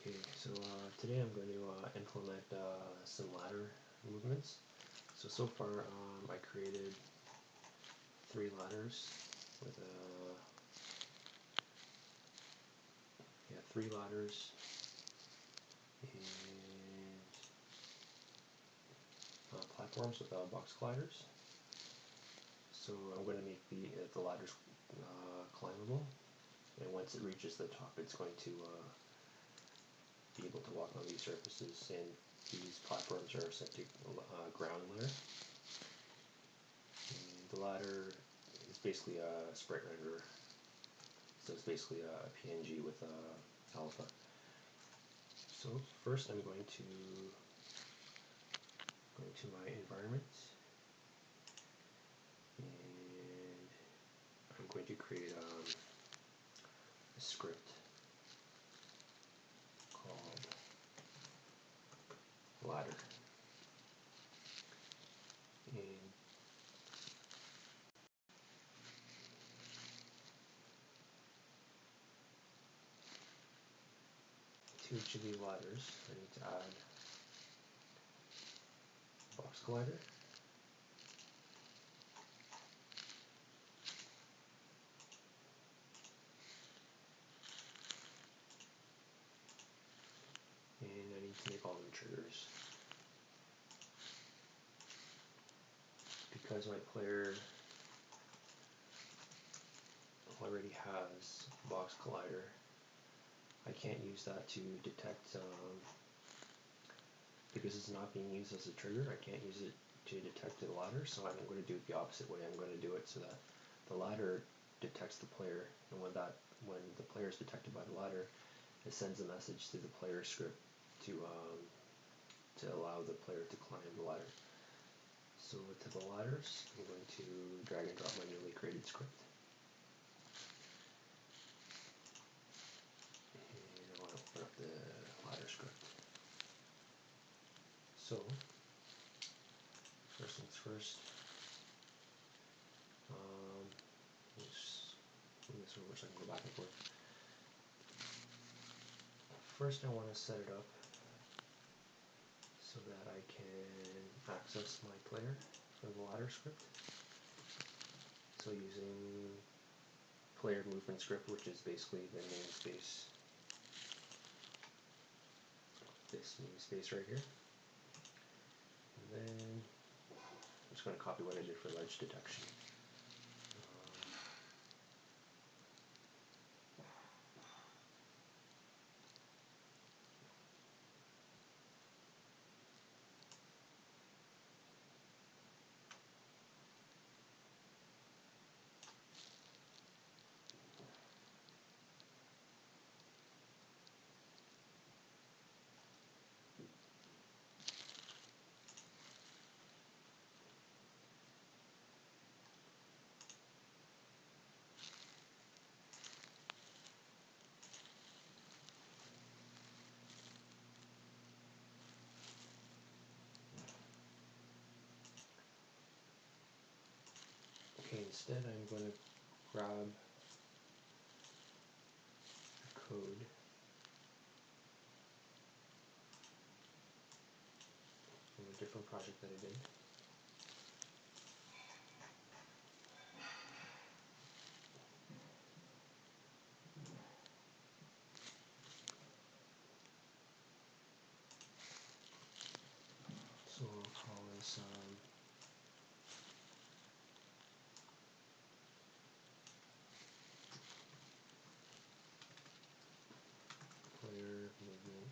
Okay, so today I'm going to implement some ladder movements. So far I created 3 ladders with 3 ladders and platforms with box gliders. So I'm going to make the ladders climbable, and once it reaches the top it's going to be able to walk on these surfaces, and these platforms are set to ground layer. And the ladder is basically a sprite renderer, so it's basically a PNG with alpha. So first I'm going to go to my environment, and I'm going to create a script called ladder. And to each of these ladders I need to add a box glider, and I need to make all them triggers. Because my player already has box collider, I can't use that to detect, because it's not being used as a trigger, I can't use it to detect the ladder, so I'm going to do it the opposite way. I'm going to do it so that the ladder detects the player, and when the player is detected by the ladder, it sends a message to the player script to allow the player to climb the ladder. So to the ladders, I'm going to drag and drop my newly created script. And I want to open up the ladder script. So, first things first, move this over so I can go back and forth. First I want to set it up so that I can access my player from the ladder script. So using player movement script, which is basically the namespace, this namespace right here. And then I'm just going to copy what I did for ledge detection. Okay, instead I'm going to grab the code from a different project that I did. So I'll call this player movement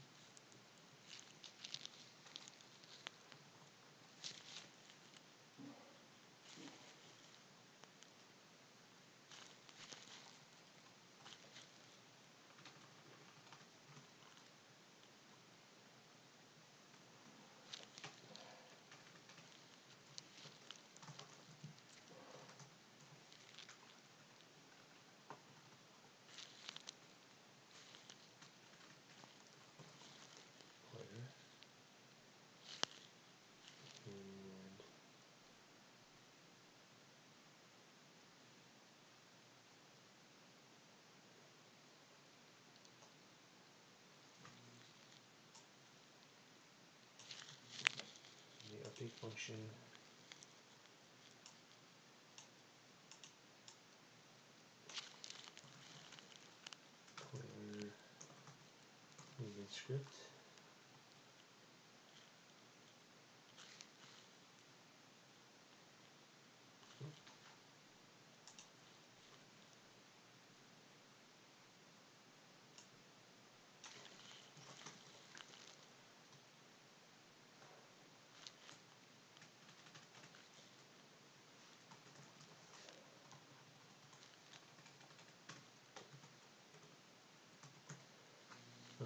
function player movement script.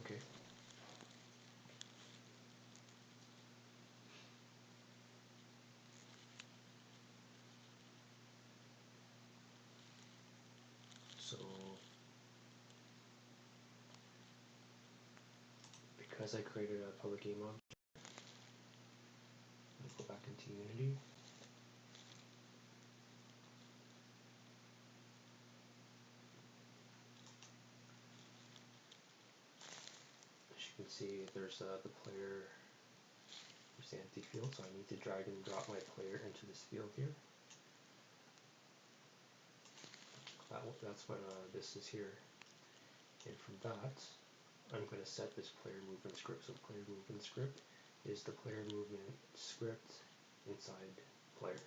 Okay. So because I created a public game object, let's go back into Unity. As you can see, there's the player, there's the empty field, so I need to drag and drop my player into this field here. That's what this is here. And from that, I'm going to set this player movement script. So player movement script is the player movement script inside player.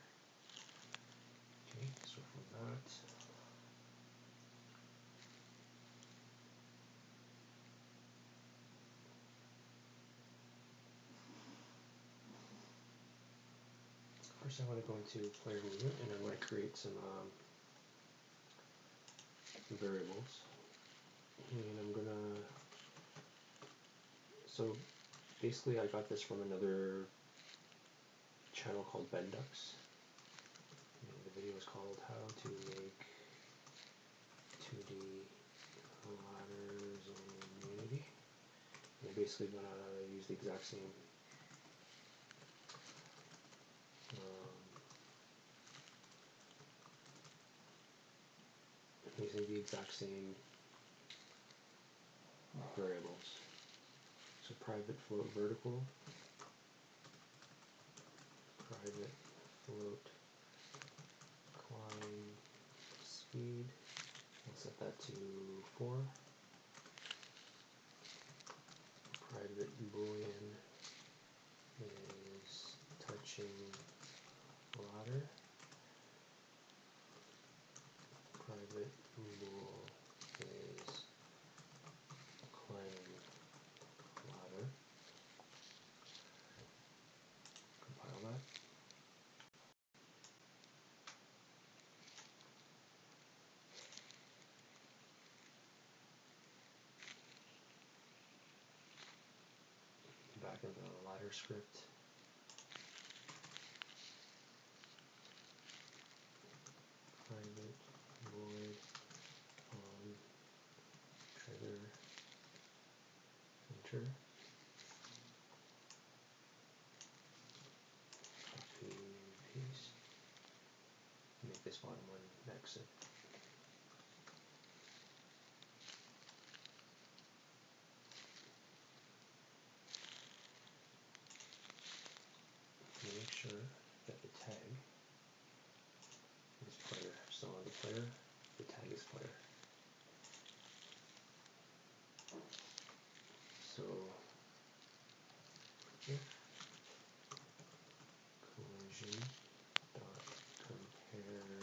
Okay, so from that, first I want to go into player movement and I'm going to create some variables. And I'm going to, so basically I got this from another channel called Bendux. And the video is called How to Make 2D Ladders in Unity. And I'm basically going to use the exact same using the exact same variables. So private float vertical, private float climb speed, I'll set that to 4. Private boolean is touching ladder. Private bool is climbing ladder. Compile that. Back into the ladder script. Private void trigger enter. Copy paste. Make this bottom one exit. Make sure that the tag is player. So on the player, the tag is player. So if collision dot compare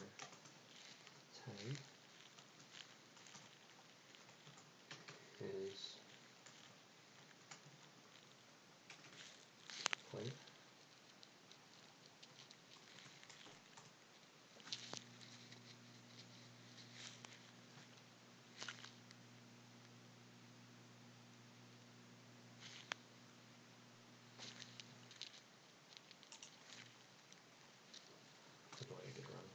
tag is player, so go ahead and run.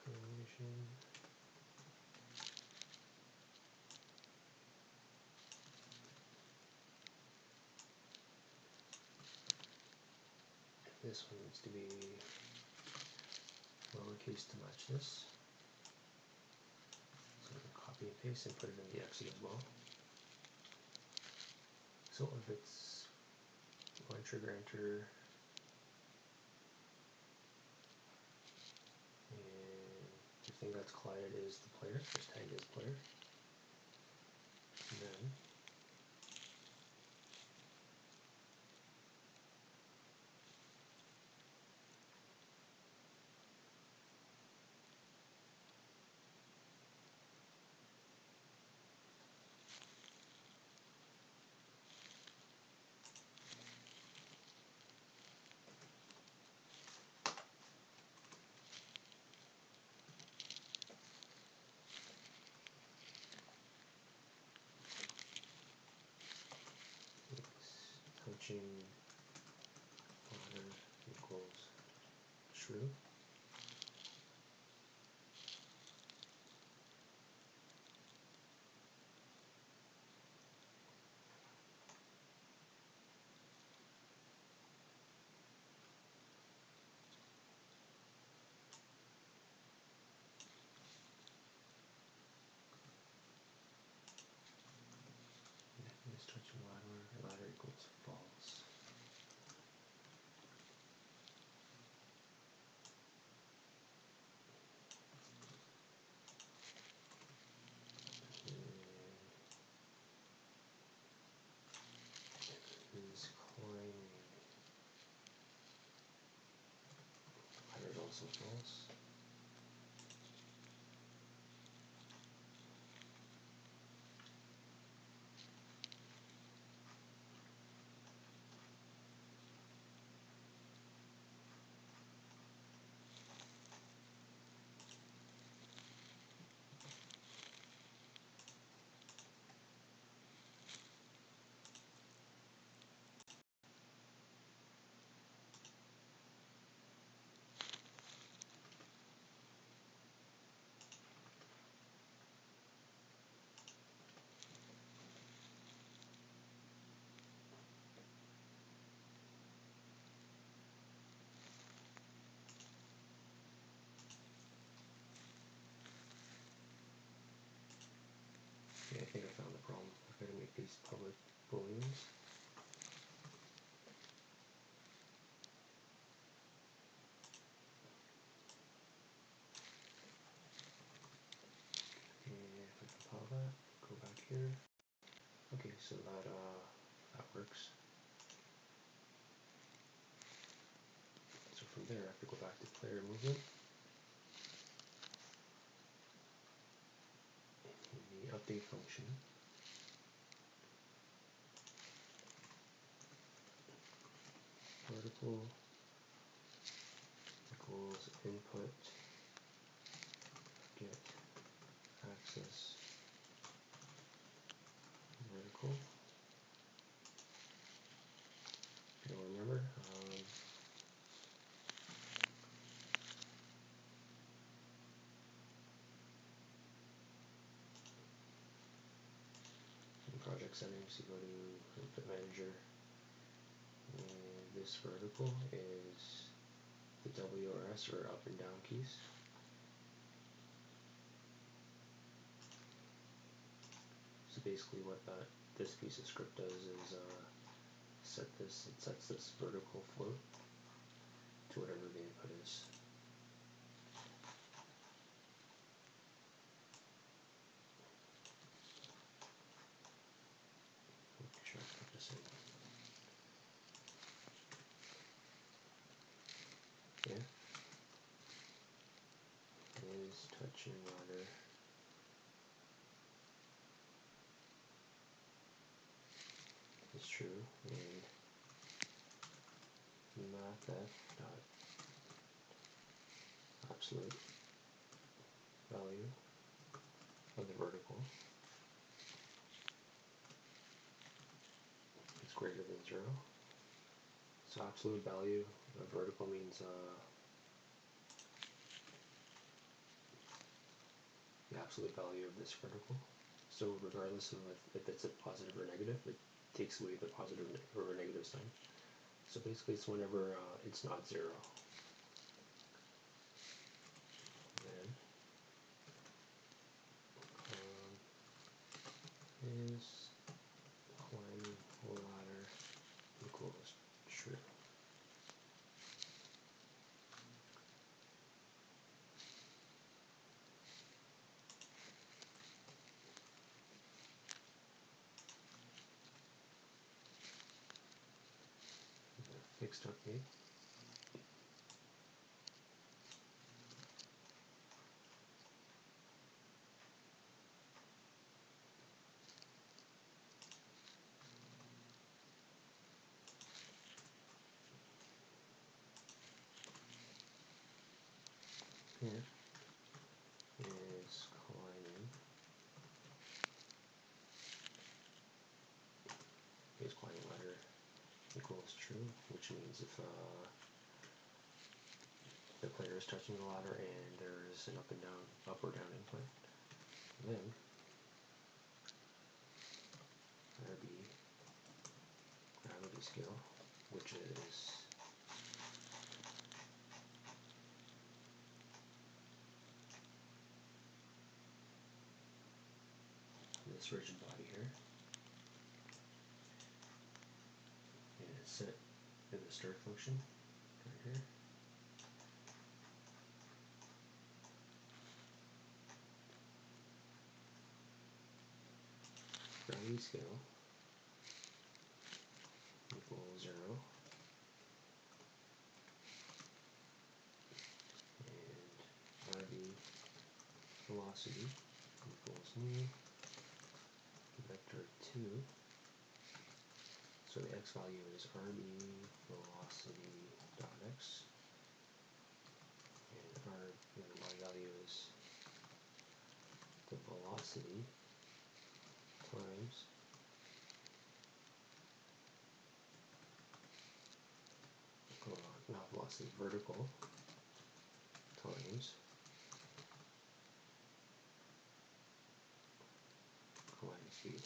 Collision this one needs to be lowercase to match this. So I'm going to copy and paste and put it in the exit as well. So if it's one trigger enter, and the thing that's collided is the player, just tag is player, and then touching ladder equals true. Is touching ladder equals false. Is climbing. Ladder is also false. Okay, I think I found the problem. I've got to make these public booleans. And if I compile that, go back here. Okay, so that works. So from there, I have to go back to player movement. In the update function, vertical equals input get axis vertical. If you don't remember, in project settings, you go to input manager, and this vertical is the W or S or up and down keys. So basically what this piece of script does is it sets this vertical float to whatever the input is. Make sure I put this in. Yeah. Is touching ladder is true, and mathf dot absolute value of the vertical is greater than 0. So absolute value of vertical means the absolute value of this vertical. So regardless of if it's a positive or negative, it takes away the positive or negative sign. So basically it's whenever it's not 0. Then is climbing mixed up maybe. Here is climbing. Is climbing ladder equals true, which means if the player is touching the ladder and there is an up or down incline, then RB gravity scale, which is this rigid body here, and it's set in the start function right here. Gravity scale equals 0, and RB velocity equals new vector 2. So the x value is RB velocity dot x, and the y value is the velocity times not velocity, vertical times climbing speed.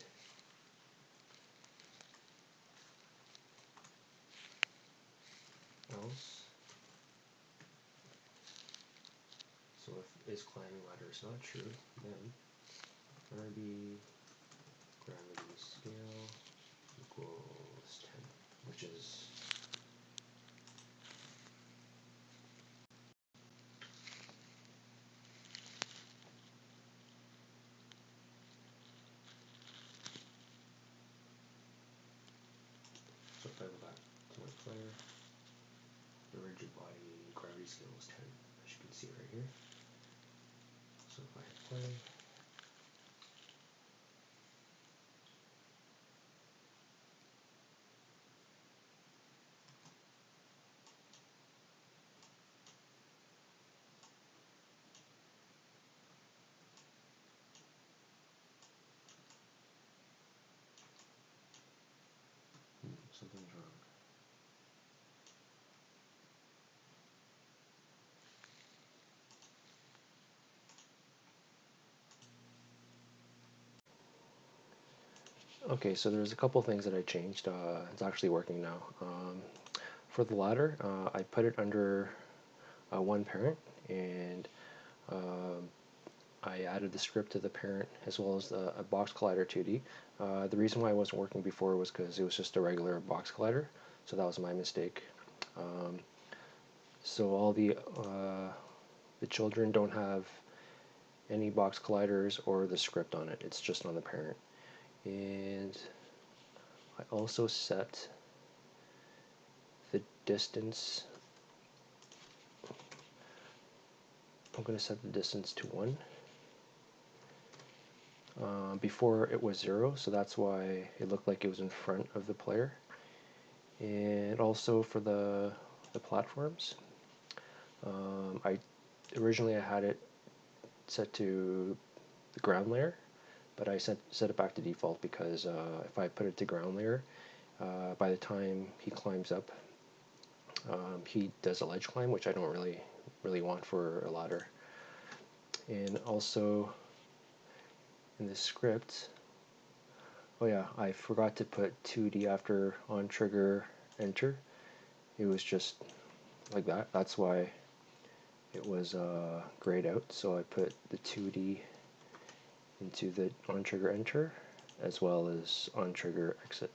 Else, so if is climbing ladder is not true, then RB gravity scale equals 10, which is so if I go back to my player, the rigid body gravity scale is 10, as you can see right here. So if I play, something's wrong. Okay, so there's a couple things that I changed. It's actually working now. For the ladder, I put it under one parent, and I added the script to the parent as well as a box collider 2D. The reason why it wasn't working before was because it was just a regular box collider, so that was my mistake. So all the children don't have any box colliders or the script on it. It's just on the parent. And I also set the distance. I'm going to set the distance to 1. Before it was 0, so that's why it looked like it was in front of the player. And also for the platforms, originally I had it set to the ground layer, but I set it back to default because if I put it to ground layer, by the time he climbs up, he does a ledge climb, which I don't really want for a ladder. And also in the script, oh yeah, I forgot to put 2D after on trigger enter. It was just like that. That's why it was grayed out. So I put the 2D into the on trigger enter as well as on trigger exit.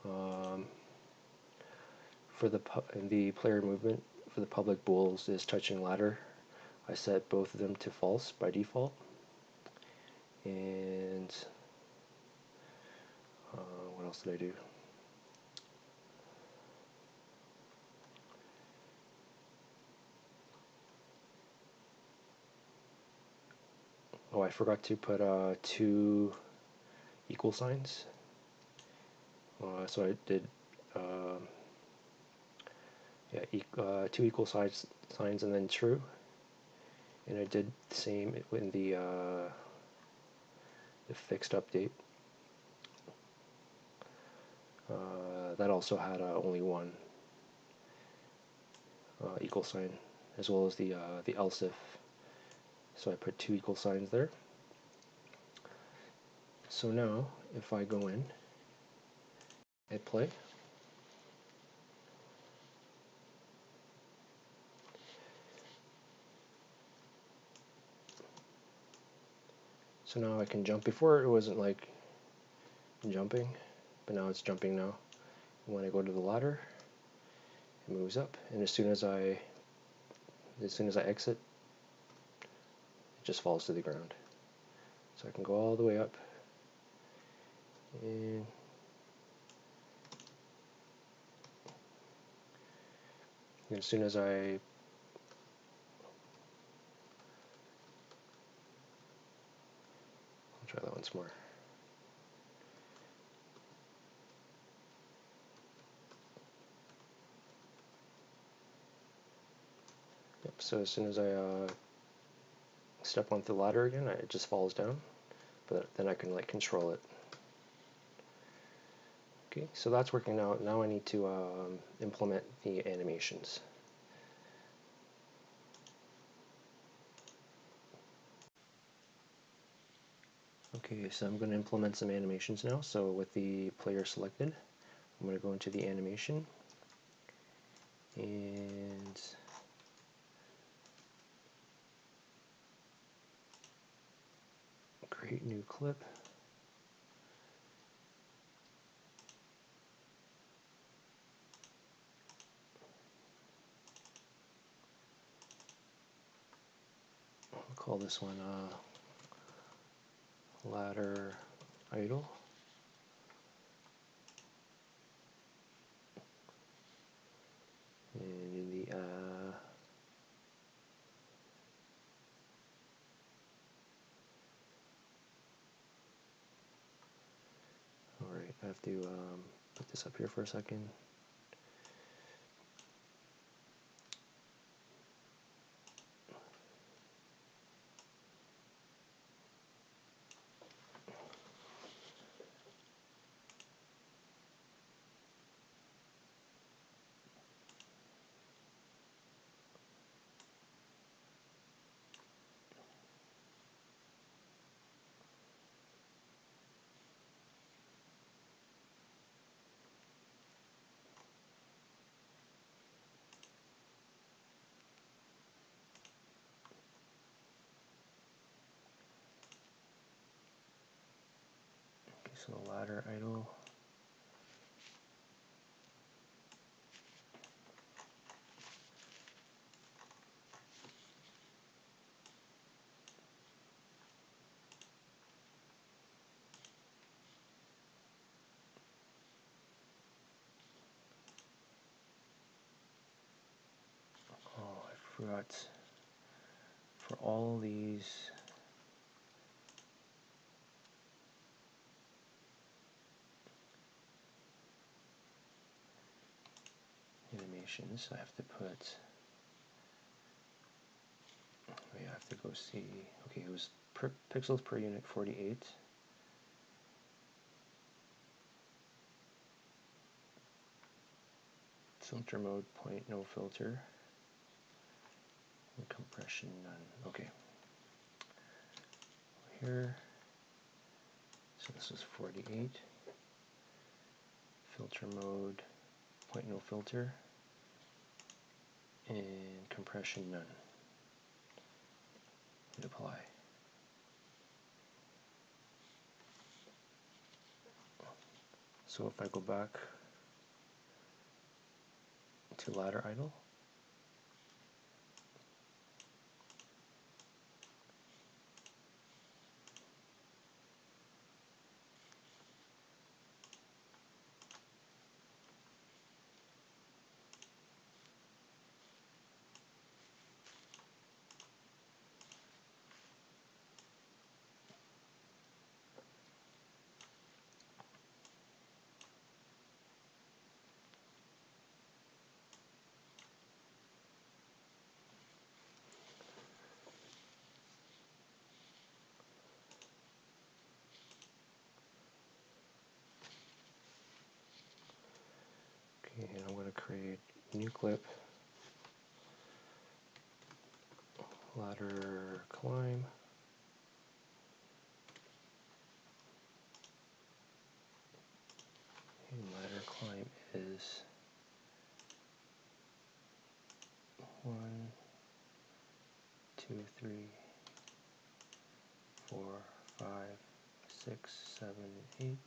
For the player movement, for the public bowls is touching ladder, I set both of them to false by default. And what else did I do? Oh, I forgot to put two equal signs. So I did two equal signs and then true. And I did the same in the fixed update. That also had only one equal sign, as well as the else if. So I put two equal signs there. So now, if I go in, hit play. So now I can jump. Before it wasn't like jumping, but now it's jumping now. When I go to the ladder, it moves up, and as soon as I exit, it just falls to the ground. So I can go all the way up, and as soon as I'll try that once more. Yep, so as soon as I step onto the ladder again, it just falls down, but then I can like control it. Okay, so that's working now. Now I need to implement the animations. Okay, so I'm going to implement some animations now. So with the player selected, I'm going to go into the animation and create new clip. I'll call this one ladder idle. And in the alright, I have to put this up here for a second. Okay, so ladder idle. Oh, I forgot. For all these animations, I have to put, I have to go see, okay, it was pixels per unit 48. Filter mode, point, no filter. And compression, none. Okay. Here, so this is 48. Filter mode, point, no filter. And compression, none. And apply. So if I go back to ladder idle, new clip, ladder climb, and ladder climb is 1, 2, 3, 4, 5, 6, 7, 8.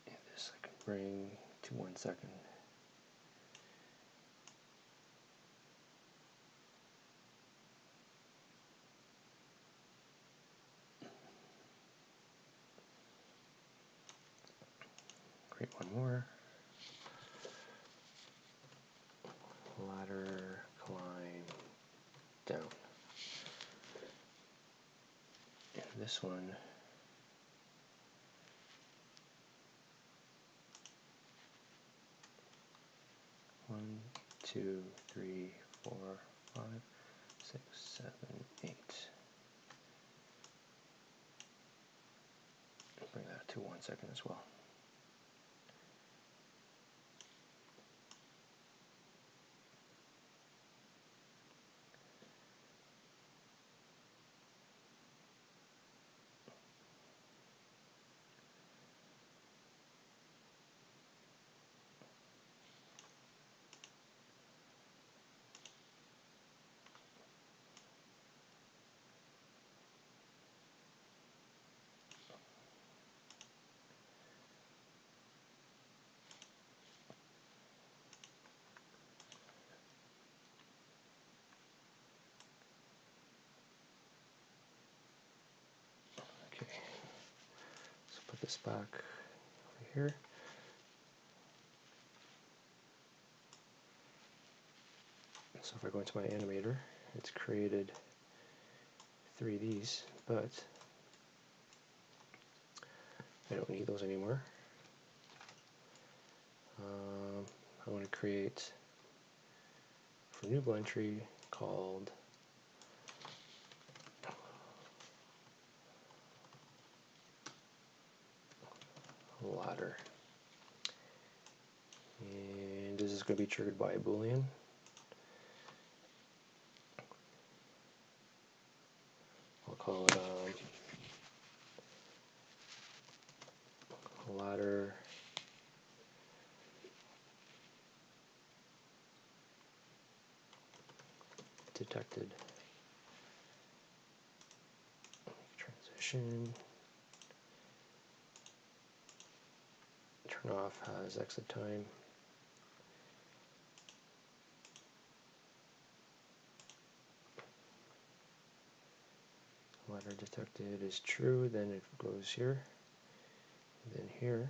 And this I can bring to 1 second. Create one more. Ladder climb down. And this one, one, 2, 3, 4, 5, 6, 7, 8. Bring that to 1 second as well. Okay, so put this back over here. So if I go into my animator, it's created 3 of these, but I don't need those anymore. I want to create for a new blend tree called ladder. And this is going to be triggered by a Boolean. I'll call it ladder detected. Transition. Turn off has exit time. Ladder detected is true, then it goes here, and then here.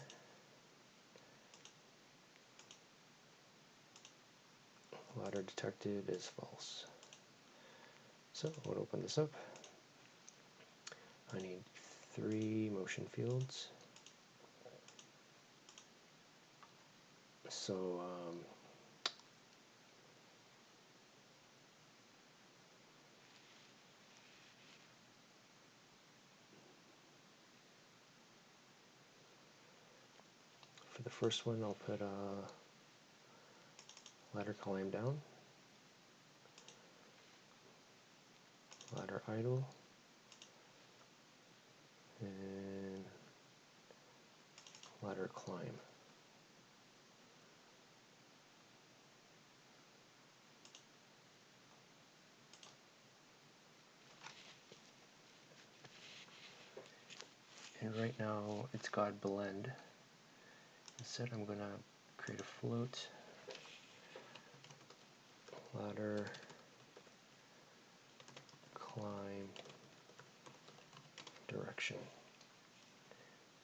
Ladder detected is false. So I'm going to open this up. I need 3 motion fields. So for the first one, I'll put ladder climb down, ladder idle, and ladder climb. And right now it's got blend. Instead I'm going to create a float, ladder climb direction.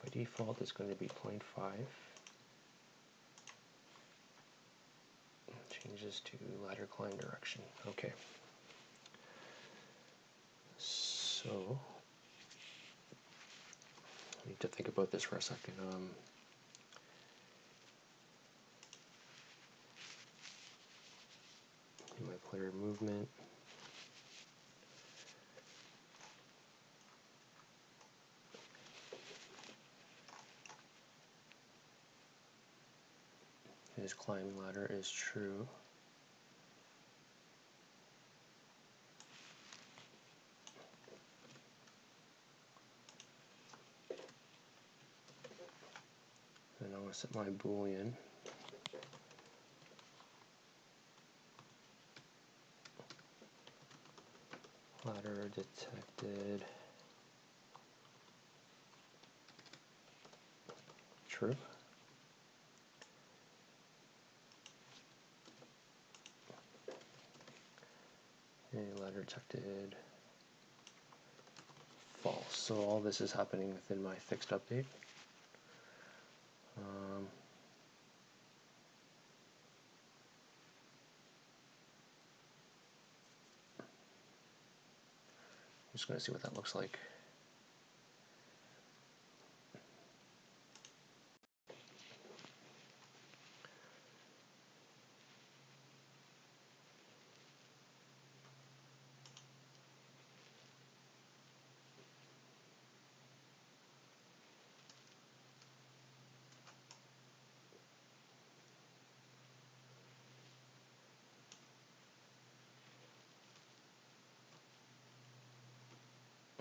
By default it's going to be 0.5. Changes to ladder climb direction. Okay. So I need to think about this for a second. In my player movement, his climbing ladder is true. And I want to set my Boolean. Ladder detected true. And ladder detected false. So all this is happening within my fixed update. I'm just going to see what that looks like.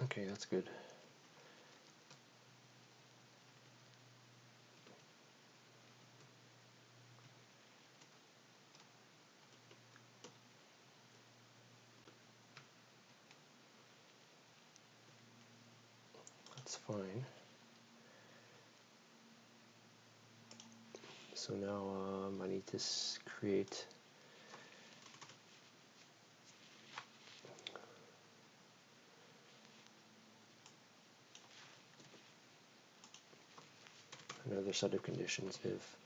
Okay, that's good. That's fine. So now I need to create another set of conditions if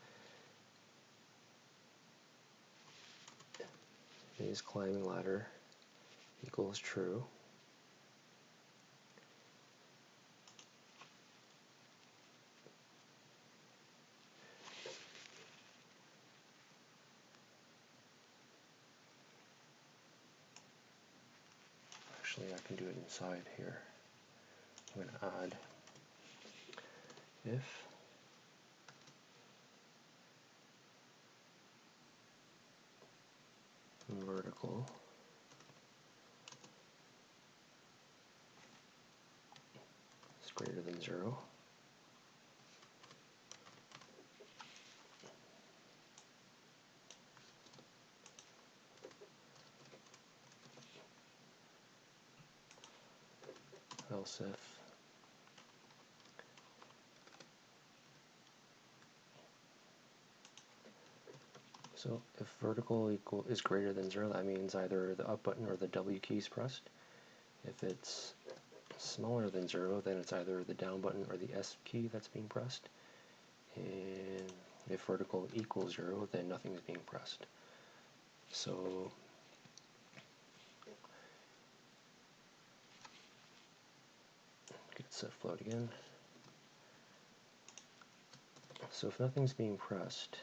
his climbing ladder equals true. Actually, I can do it inside here. I'm going to add if vertical is greater than 0. Else if so if vertical is greater than 0, that means either the up button or the W key is pressed. If it's smaller than 0, then it's either the down button or the S key that's being pressed. And if vertical equals 0, then nothing is being pressed. So get set float again. So if nothing's being pressed,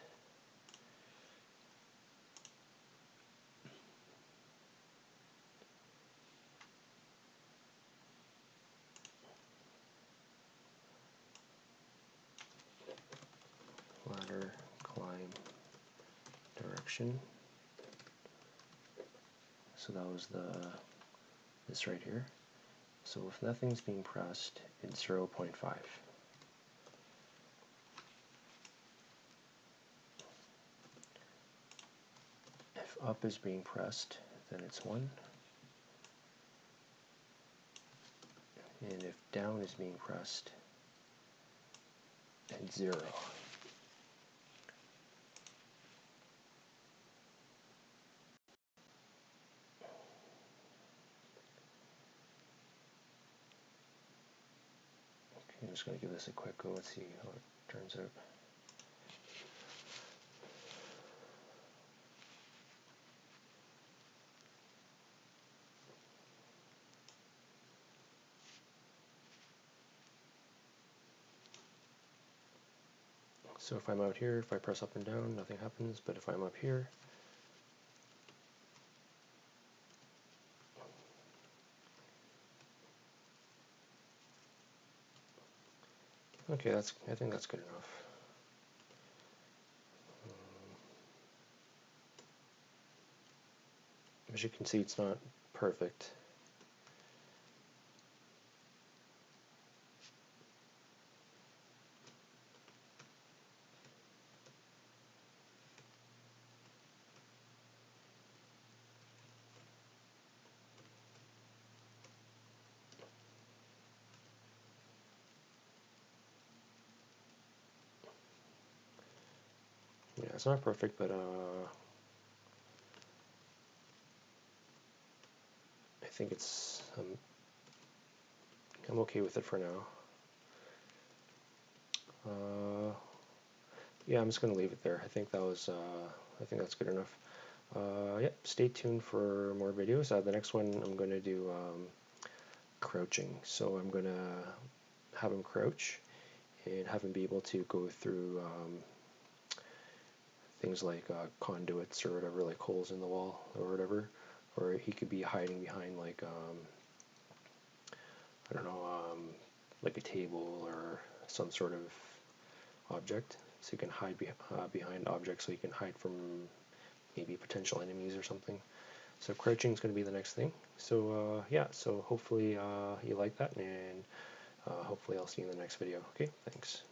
ladder climb direction. So that was this right here. So if nothing's being pressed, it's 0.5. If up is being pressed, then it's 1. And if down is being pressed, it's 0. Okay, I'm just going to give this a quick go. Let's see how it turns out. So if I'm out here, if I press up and down, nothing happens. But if I'm up here, okay, I think that's good enough. As you can see, it's not perfect. Yeah, it's not perfect, but I think it's I'm okay with it for now. Yeah, I'm just gonna leave it there. I think that was I think that's good enough. Yep, stay tuned for more videos. The next one I'm gonna do crouching. So I'm gonna have him crouch and have him be able to go through things like conduits or whatever, like holes in the wall or whatever, or he could be hiding behind like I don't know, like a table or some sort of object. So you can hide behind objects, so you can hide from maybe potential enemies or something. So crouching is going to be the next thing. So yeah, so hopefully you like that, and hopefully I'll see you in the next video. Okay, thanks.